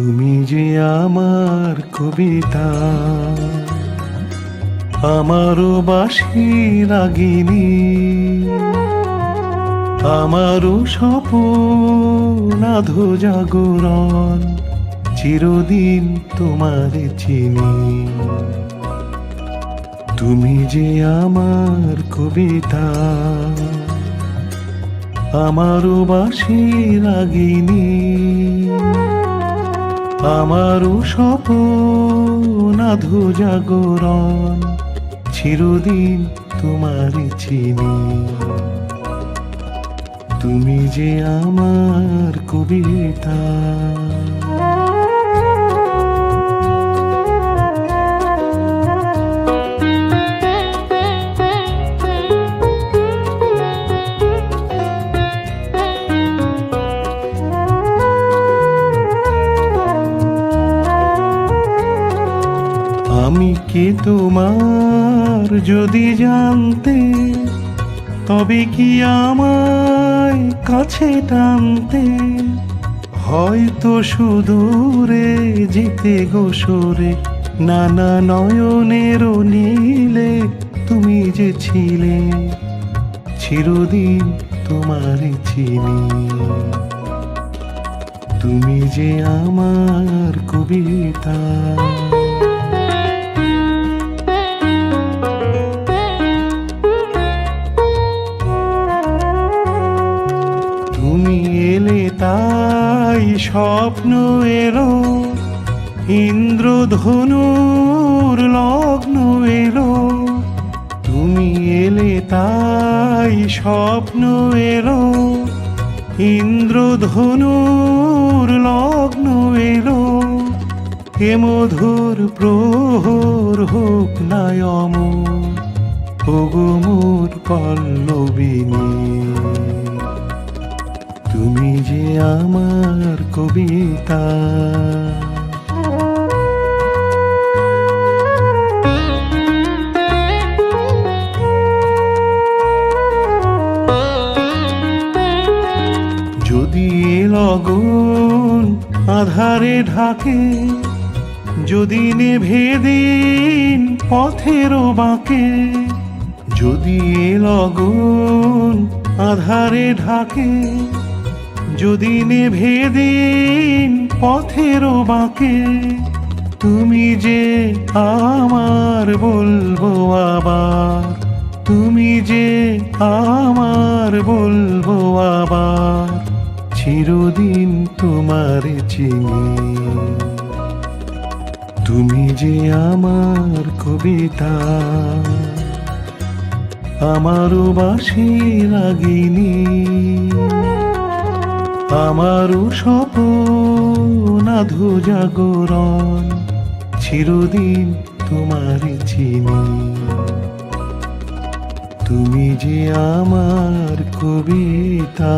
তুমি যে আমার কবিতা, আমারও বাঁশি রাগিনী, আমারও স্বপ্ন আধো জাগরণ, চিরদিন তোমারে চিনি। তুমি যে আমার কবিতা, আমারও বাঁশি রাগিনী, আমারও স্বপ্ন আধো জাগরণ, চিরদিন তোমারে চিনি। তুমি যে আমার কবিতা। আমি কি তোমার যদি জানতে, তবে কি আমায় কাছে টানতে, হয়তো সুদূরে যেতে গোসরে, নানা নয়নের নীলে তুমি যে ছিলে, চিরদিন তোমারে চিনি। তুমি যে আমার কবিতা। তুমি এলে তাই স্বপ্ন এলো, ইন্দ্রধনুর লগ্ন এলো। তুমি এলে তাই স্বপ্ন এলো, ইন্দ্রধনুর লগ্ন এলো। এ মধুর প্রহর হোক নাই অমর, ওগো মোর পল্লবিনী। তুমি যে আমার কবিতা। যদি এ লগন আধারে ঢাকে, যদি নেভে দিন পথের বাঁকে, যদি এ লগন আধারে ঢাকে, যদি নেভে দিন পথের বাঁকে, তুমি যে আমার বলবো আবার, তুমি যে আমার বলবো আবার, চিরদিন তোমারে চিনি। তুমি যে আমার কবিতা, আমারও বাঁশি রাগিনী, আমারও স্বপ্ন আধো জাগরণ, চিরদিন তোমারে চিনি। তুমি যে আমার কবিতা।